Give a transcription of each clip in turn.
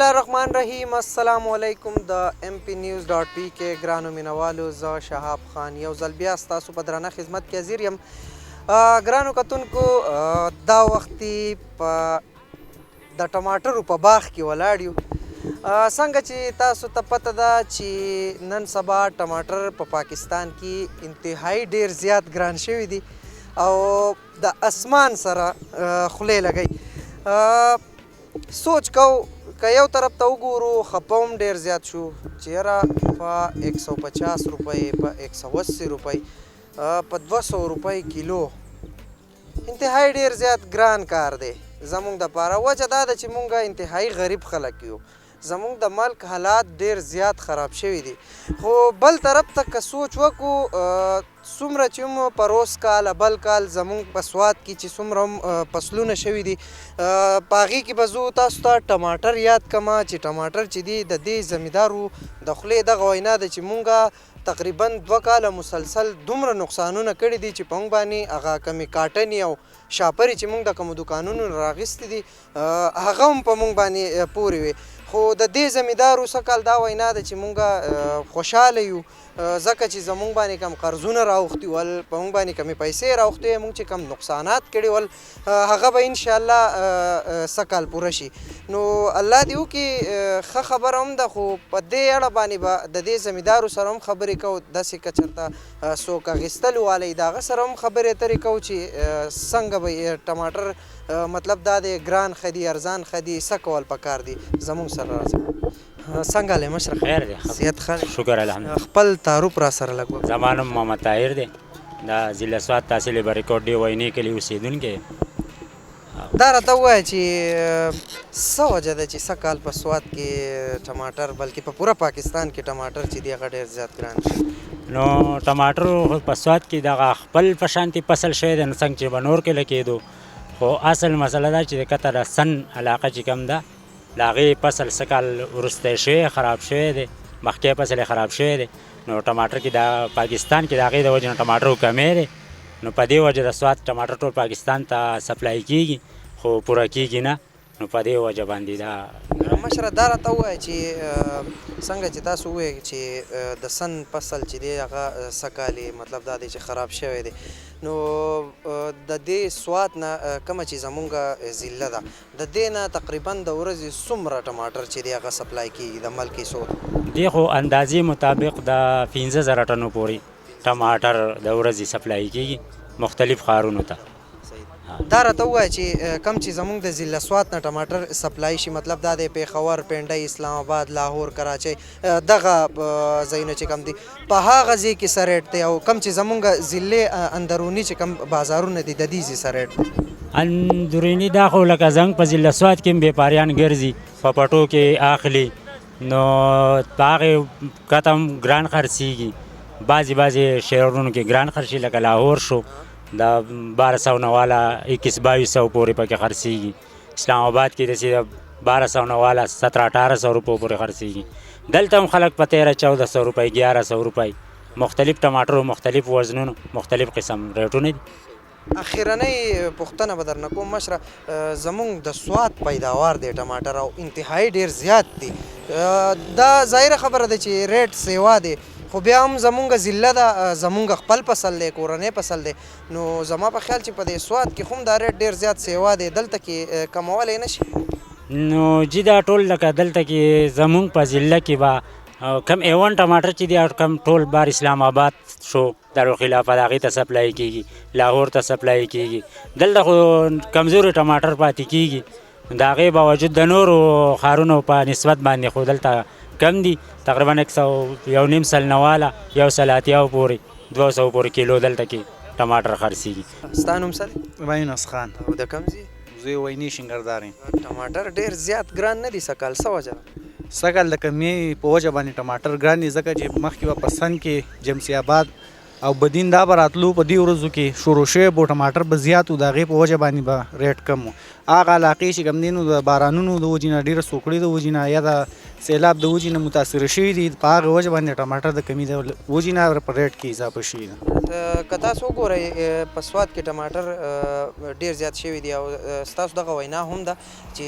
الله الرحمن الرحیم. السلام علیکم. د mp-news.pk ګرانو مینوالو، زه شهاب خان یو ځل بیا ستاسو په درانه خدمت کې حاضر یم. ګرانو کتونکو، دا وختي په د ټماټرو په باغ کې ولاړ یو. څنګه چې تاسو ته پته ده چې نن سبا ټماټر په پاکستان کې انتهایی ډیر زیات ګران شوي دي او د اسمان سره خولې لګوي. سوچ کو که یو طرف ته وګورو خپه هم ډېر زیات شو چې یاره په 150 روپۍ، په 180 روپۍ، په 200 روپۍ کیلو انتهایی ډېر زیات ګران کار دی زمونږ دپاره. وجه دا ده چې مونږ انتهایی غریب خلک یو، زمونږ د ملک حالات ډېر زیات خراب شوي دي. خو بل طرف ته که سوچ وکړو، څومره چې هم په روز کال بل کال زمونږ په سوات کې چې څومره هم فصلونه شوي دي، په هغې کې به زه تاسو ته ټماټر یاد کړم چې ټماټر چې دی د دې زمیندارو د خولې دغه وینا ده چې مونږ تقریبا 2 کاله مسلسل دومره نقصانونه کړي دي چې په موږ باندې هغه کمې کاټنې او شاپرې چې مونږ د کومو دوکانونو راغیستې دي هغه هم په مونږ باندې پورې وي. خو د دې زمیندارو سږ کال دا وینا ده چې مونږ خوشحاله یو ځکه چې زمونږ باندې کم قرضونه راوختي ول، په مونږ باندې کمې پیسې راوختي، مونږ چې کم نقصانات کړي ول هغه به انشاءالله سږ کال پوره شي. نو الله دې وکړي. ښه خبره هم ده، خو په دې اړه باندې به د دې زمیندارو سره هم خبرې کوو، داسې که چېرته څوک اخیستلي والی د هغه سره هم خبرې اترې کوو چې څنګه به ټماټر مطلب دا دی ګران ښه دي، ارزان ښه دي، څه کول پکار دي. زمونږ سره راځه. څنګه حال یې مشره؟ خیر دی، صحت ښه دی؟ شکر الحمدلله. خپل تعارف را سره لږ وکړه. زما نوم محمد طاهر دی، د ضلع سوات تحصیل بریکوټ ډي وینې کلي اوسېدونکی یم. دا راته ووایه چې څه وجه ده چې سږ کال په سوات کې ټماټر بلکې په پوره پاکستان کې ټماټر چې دی هغه ډېر زیات ګران شي؟ نو ټماټر په سوات کې دغه خپل په شانتي فصل شوی دی، نو څنګه چې به نور کې لګېدو، خو اصل مسله دا چې د کته د سن علاقه چې کوم ده د هغې فصل څه کال وروستی شوی خراب شوی دی، مخکې فصل یې خراب شوی دی. نو ټماټر کې د پاکستان کې د هغې د وجې نه ټماټر کمی دی، نو په دې وجه د سوات ټماټر ټول پاکستان ته سپلای کېږي خو پوره کېږي نه. نو په دې وجه باندې دا مشره دا راته ووایه چې څنګه چې تاسو ووایئ چې د سن فصل چې دی هغه څه کال مطلب دا دی چې خراب شوی دی، نو د دې سوات نه کومه چې زمونږ ضلع ده د دې نه تقریبا د ورځې څومره ټماټر چې دی هغه سپلای کېږي د ملک سوات؟ دې خو اندازې مطابق د 15,000 ټنو پورې ټماټر د ورځې سپلای کېږي مختلف ښارونو ته. دا راته ووایه چې کم چې زمونږ د ضلع سوات نه ټماټر سپلای شي، مطلب دا دی پېښور، پنډۍ، اسلام آباد، لاهور، کراچۍ، دغه ځایونه چې کم دي په هغه ځای کې څه ریټ دی، او کم چې زمونږ ضلع اندروني چې کم بازارونه دي د دې ځای څه ریټ دی؟ اندروني دا خو لکه زموږ په ضلع سوات کې هم بیپاریان ګرځي، په پټو کې اخلي، نو په هغې کته هم ګران خرڅېږي، بعضې شهرونو کې ګران خرڅي، لکه لاهور شو د 1200 نه والا 2100-2200 پورې پکې خرڅېږي، اسلام آباد کې داسې 1200 نه والا 1700-1800 روپو پورې خرڅېږي. دلته هم خلک په 1300-1400 روپۍ 1100 روپۍ مختلف ټماټرو مختلف وزنونو مختلف قسم ریټونه دي. اخیرنۍ پوښتنه به درنه کوم مشره، زمونږ د سوات پیداوار دی ټماټر او انتهایی ډېر زیات دی، دا ظاهره خبره ده چې ریټ سیوا دی، خو بیا هم زمونږ ضلع ده، زمونږ خپل فصل دی، کورنی فصل دی، نو زما په خیال چې په دې سوات کې خو هم دا ریټ ډېر زیات سیوا دی، دلته کې کمولی نه شي؟ نو جی دا ټول لکه دلته کې زمونږ په ضلع کې به کم A1 ټماټر چې دی کم ټول بار اسلام آباد شو دارالخلافت هغې ته سپلای کېږي، لاهور ته سپلای کېږي، دلته خو کمزوري ټماټر پاتې کېږي، د هغې باوجود د نورو ښارونو په نسبت باندې خو دلته کم دي، تقریبا 1.5 نه والا 180 پورې 200 پورې کیلو دلته کې ټماټر خرڅېږي. ستا نوم څه دی؟ مینوس خان. او د کوم ځای؟ زه وینې شینګردار یم. ټماټر ډېر زیات ګران نه دي سږ کال، څه وجه ده؟ سږ کال د کمې په وجه باندې ټماټر ګران دي، ځکه چې مخکې به په سن کې جمسي آباد او بدین دا به راتلو، په دې ورځو کې شروع شوی به ټماټر به زیات و، د هغې په وجه باندې به ریټ کم و. هغه علاقې چې کوم دی نو د بارانونو د وجې نه ډېره سوکړې د وجې نه یا د سیلاب د وجې نه متاثره شوي دي. په هغه وجه باندې ټماټر د کمي د وجې نه په ریټ کې اضافه شوي ده. که تاسو وګورئ په سواد کې ټماټر ډیر زیات شوي دي او ستاسو دغه وینا هم ده چې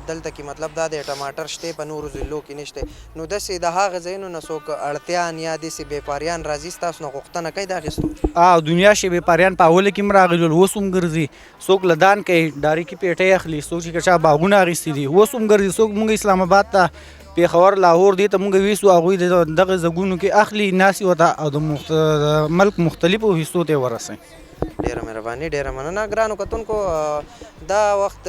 دلته کې مطلب دا دی ټماټر شته په نورو ضلعو کې نشته. نو داسې د هغه ځایونو نه څوک اړتیان یا داسې بیپاریان راځي ستاسو نه غوښتنه کوي د اخیستو؟ دنیا شي بیپاریان په اوله کې هم راغلي ول، اوس هم ګرځي. څوک له دان کوي ډاري کې پیټۍ اخلي، څوک چې چا باغونه اخیستي دي اوس هم ګرځي. څوک مونږ اسلام آباد ته پیښور لاهور دې ته مونږ ویسو، هغوی دغه ځګونو کې اخلي ناسي ورته او د ملک مختلفو حصو ته ورسوي. ډیره مهرباني، ډیره مننه. ګرانو کتونکو دا وخت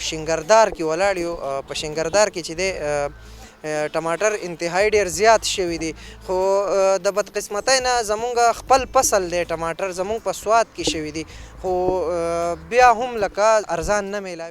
شنګردار کې ولاړ یو. په شنګردار کې چې دی ټماټر انتهایی ډیر زیات شوي دي، خو د بدقسمتۍ نه زمونږ خپل فصل دی ټماټر زمونږ په سواد کې شوي دي، خو بیا هم لکه ارزان نه میلاوي.